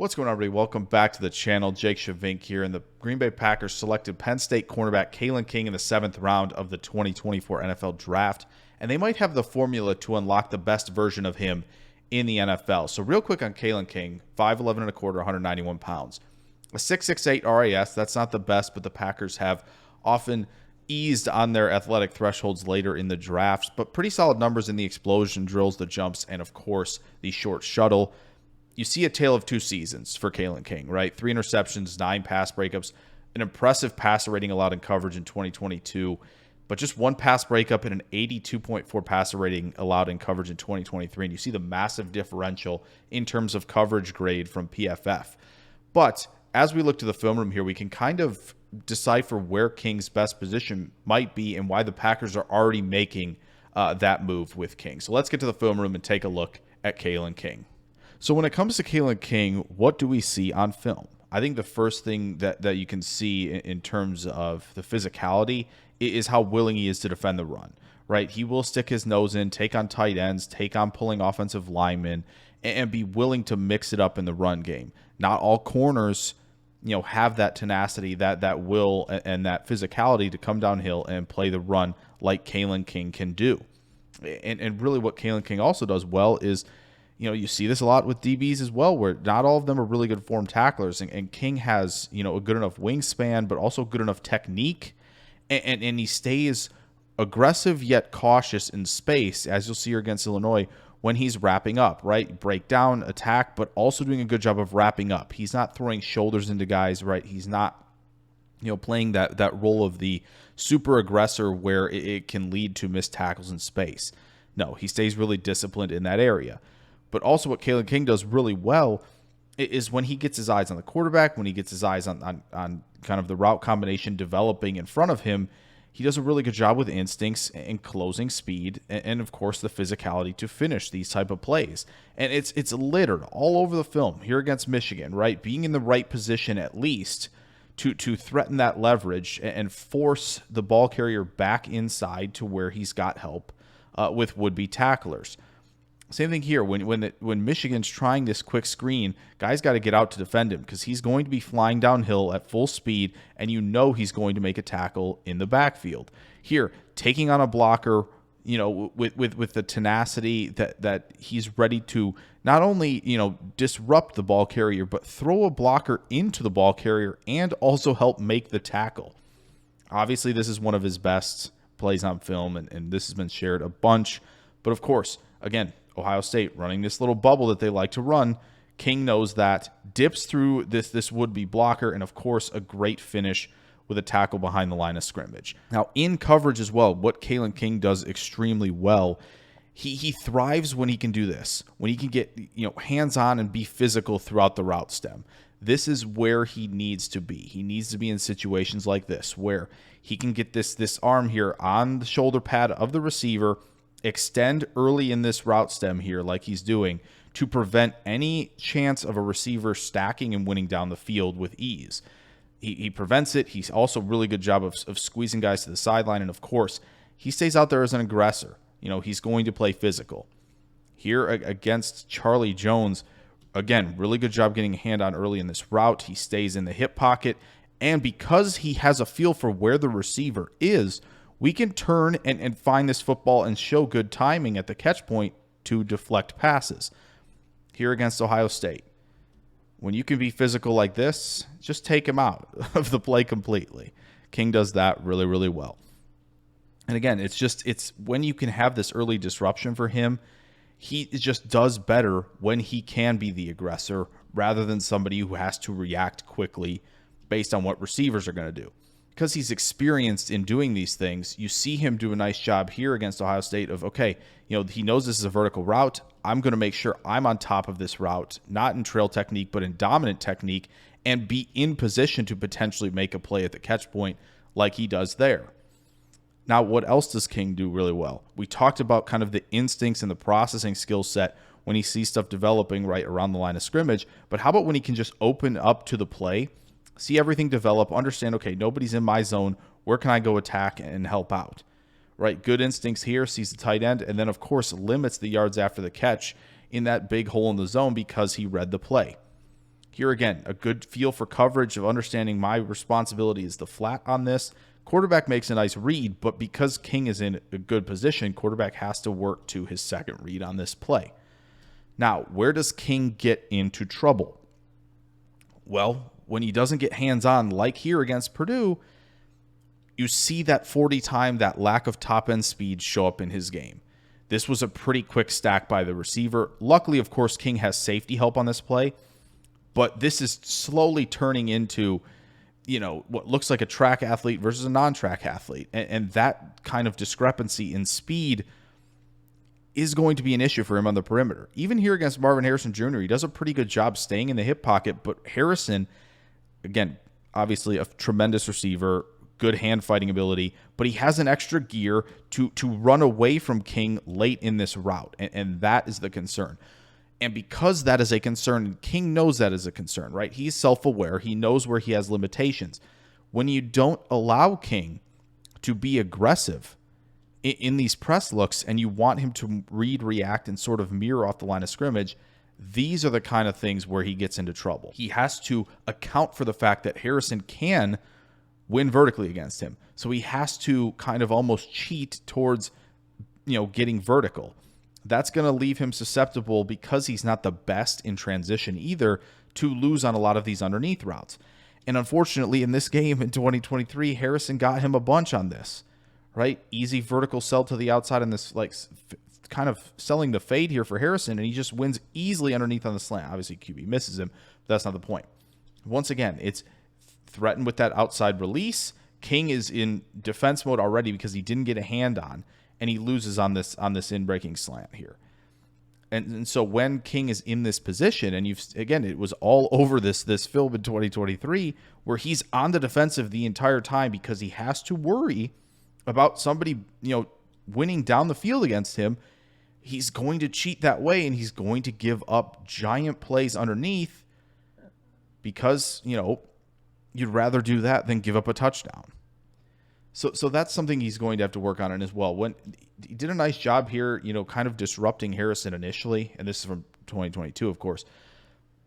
What's going on, everybody? Welcome back to the channel. Jake Shavink here, and the Green Bay Packers selected Penn State cornerback Kalen King in the 7th round of the 2024 NFL Draft, and they might have the formula to unlock the best version of him in the NFL. So real quick on Kalen King, 5'11 and a quarter, 191 pounds. A 6.68 RAS, that's not the best, but the Packers have often eased on their athletic thresholds later in the drafts, but pretty solid numbers in the explosion drills, the jumps, and of course, the short shuttle. You see a tale of two seasons for Kalen King, right? 3 interceptions, 9 pass breakups, an impressive passer rating allowed in coverage in 2022, but just 1 pass breakup and an 82.4 passer rating allowed in coverage in 2023. And you see the massive differential in terms of coverage grade from PFF. But as we look to the film room here, we can kind of decipher where King's best position might be and why the Packers are already making that move with King. So let's get to the film room and take a look at Kalen King. So when it comes to Kalen King, what do we see on film? I think the first thing that you can see in terms of the physicality is how willing he is to defend the run, right? He will stick his nose in, take on tight ends, take on pulling offensive linemen, and be willing to mix it up in the run game. Not all corners, have that tenacity, that will, and that physicality to come downhill and play the run like Kalen King can do. And really what Kalen King also does well is, you see this a lot with DBs as well, where not all of them are really good form tacklers. And King has, a good enough wingspan, but also good enough technique. And he stays aggressive yet cautious in space, as you'll see here against Illinois, when he's wrapping up, right? Breakdown, attack, but also doing a good job of wrapping up. He's not throwing shoulders into guys, right? He's not, playing that role of the super aggressor where it can lead to missed tackles in space. No, he stays really disciplined in that area. But also what Kalen King does really well is when he gets his eyes on the quarterback, when he gets his eyes on kind of the route combination developing in front of him, he does a really good job with instincts and closing speed and of course, the physicality to finish these type of plays. And it's littered all over the film here against Michigan, right? Being in the right position at least to threaten that leverage and force the ball carrier back inside to where he's got help with would-be tacklers. Same thing here. When Michigan's trying this quick screen, guys got to get out to defend him because he's going to be flying downhill at full speed, and he's going to make a tackle in the backfield. Here, taking on a blocker, with the tenacity that he's ready to not only disrupt the ball carrier, but throw a blocker into the ball carrier and also help make the tackle. Obviously, this is one of his best plays on film, and this has been shared a bunch. But of course, again, Ohio State running this little bubble that they like to run. King knows that, dips through this would-be blocker, and of course, a great finish with a tackle behind the line of scrimmage. Now, in coverage as well, what Kalen King does extremely well, he thrives when he can do this, when he can get hands-on and be physical throughout the route stem. This is where he needs to be. He needs to be in situations like this, where he can get this arm here on the shoulder pad of the receiver, extend early in this route stem here like he's doing to prevent any chance of a receiver stacking and winning down the field with ease. He prevents it. He's also really good job of squeezing guys to the sideline. And, of course, he stays out there as an aggressor. He's going to play physical. Here against Charlie Jones, again, really good job getting a hand on early in this route. He stays in the hip pocket. And because he has a feel for where the receiver is, we can turn and find this football and show good timing at the catch point to deflect passes. Here against Ohio State, when you can be physical like this, just take him out of the play completely. King does that really, really well. And again, it's when you can have this early disruption for him, he just does better when he can be the aggressor rather than somebody who has to react quickly based on what receivers are going to do. Because he's experienced in doing these things, you see him do a nice job here against Ohio State of, okay, he knows this is a vertical route. I'm going to make sure I'm on top of this route, not in trail technique, but in dominant technique, and be in position to potentially make a play at the catch point like he does there. Now, what else does King do really well? We talked about kind of the instincts and the processing skill set when he sees stuff developing right around the line of scrimmage, but how about when he can just open up to the play, see everything develop, understand, okay, nobody's in my zone. Where can I go attack and help out? Right? Good instincts here, sees the tight end, and then, of course, limits the yards after the catch in that big hole in the zone because he read the play. Here again, a good feel for coverage of understanding my responsibility is the flat on this. Quarterback makes a nice read, but because King is in a good position, quarterback has to work to his second read on this play. Now, where does King get into trouble? Well, when he doesn't get hands-on like here against Purdue, you see that 40 time, that lack of top-end speed show up in his game. This was a pretty quick stack by the receiver. Luckily, of course, King has safety help on this play, but this is slowly turning into, what looks like a track athlete versus a non-track athlete. And that kind of discrepancy in speed is going to be an issue for him on the perimeter. Even here against Marvin Harrison Jr., he does a pretty good job staying in the hip pocket, but Harrison, again, obviously a tremendous receiver, good hand fighting ability, but he has an extra gear to run away from King late in this route, and that is the concern. And because that is a concern, and King knows that is a concern, right? He's self-aware. He knows where he has limitations. When you don't allow King to be aggressive in these press looks and you want him to read, react, and sort of mirror off the line of scrimmage, these are the kind of things where he gets into trouble. He has to account for the fact that Harrison can win vertically against him. So he has to kind of almost cheat towards, getting vertical. That's going to leave him susceptible, because he's not the best in transition either, to lose on a lot of these underneath routes. And unfortunately, in this game in 2023, Harrison got him a bunch on this, right? Easy vertical sell to the outside, and this kind of selling the fade here for Harrison, and he just wins easily underneath on the slant. Obviously, QB misses him, but that's not the point. Once again, it's threatened with that outside release. King is in defense mode already because he didn't get a hand on, and he loses on this in-breaking slant here. And so when King is in this position, and it was all over this film in 2023, where he's on the defensive the entire time because he has to worry about somebody, winning down the field against him. He's going to cheat that way, and he's going to give up giant plays underneath because, you'd rather do that than give up a touchdown. So that's something he's going to have to work on as well. When he did a nice job here, kind of disrupting Harrison initially, and this is from 2022, of course.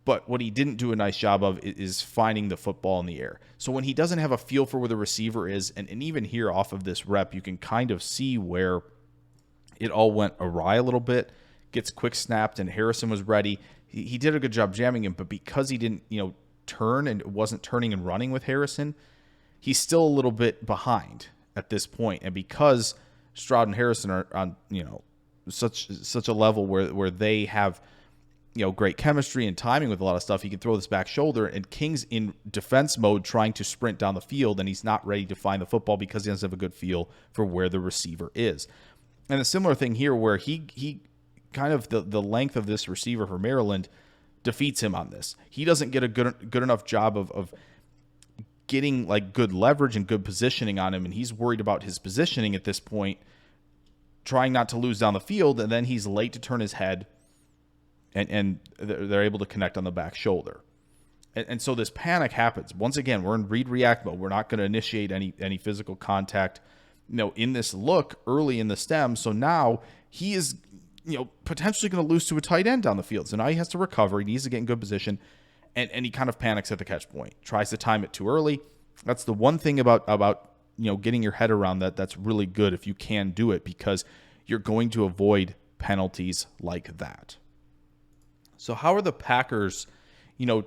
But what he didn't do a nice job of is finding the football in the air. So when he doesn't have a feel for where the receiver is, and even here off of this rep, you can kind of see where it all went awry a little bit, gets quick snapped, and Harrison was ready. He did a good job jamming him, but because he didn't, turn and wasn't turning and running with Harrison, he's still a little bit behind at this point. And because Stroud and Harrison are on, such a level where they have, great chemistry and timing with a lot of stuff, he can throw this back shoulder, and King's in defense mode trying to sprint down the field, and he's not ready to find the football because he doesn't have a good feel for where the receiver is. And a similar thing here where he kind of the length of this receiver for Maryland defeats him on this. He doesn't get a good enough job of getting good leverage and good positioning on him, and he's worried about his positioning at this point, trying not to lose down the field, and then he's late to turn his head, and they're able to connect on the back shoulder. And so this panic happens. Once again, we're in read-react mode. We're not going to initiate any physical contact, in this look early in the stem. So now he is, potentially going to lose to a tight end down the field. So now he has to recover. He needs to get in good position. And he kind of panics at the catch point, tries to time it too early. That's the one thing about getting your head around that's really good if you can do it, because you're going to avoid penalties like that. So how are the Packers,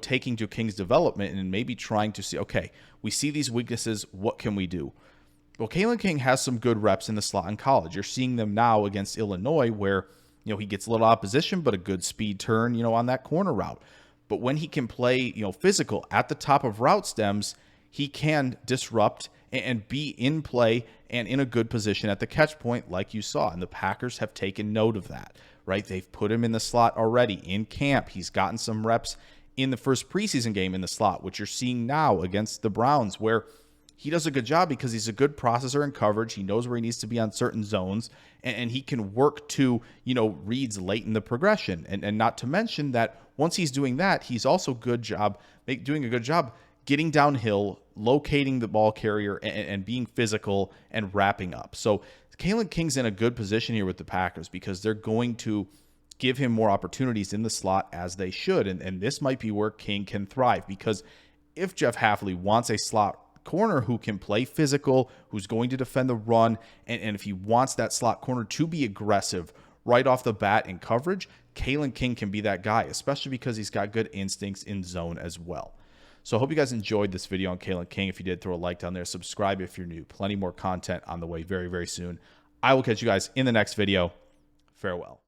taking to King's development and maybe trying to see, okay, we see these weaknesses, what can we do? Well, Kalen King has some good reps in the slot in college. You're seeing them now against Illinois where, he gets a little opposition, but a good speed turn, on that corner route. But when he can play, physical at the top of route stems, he can disrupt and be in play and in a good position at the catch point like you saw. And the Packers have taken note of that, right? They've put him in the slot already in camp. He's gotten some reps in the first preseason game in the slot, which you're seeing now against the Browns, where he does a good job because he's a good processor in coverage. He knows where he needs to be on certain zones, and he can work to, reads late in the progression. And not to mention that once he's doing that, he's also doing a good job getting downhill, locating the ball carrier, and being physical and wrapping up. So Kalen King's in a good position here with the Packers because they're going to give him more opportunities in the slot as they should. And this might be where King can thrive, because if Jeff Hafley wants a slot corner who can play physical, who's going to defend the run, and if he wants that slot corner to be aggressive right off the bat in coverage, Kalen King can be that guy, especially because he's got good instincts in zone as well. So I hope you guys enjoyed this video on Kalen King. If you did, throw a like down there. Subscribe if you're new. Plenty more content on the way very, very soon. I will catch you guys in the next video. Farewell.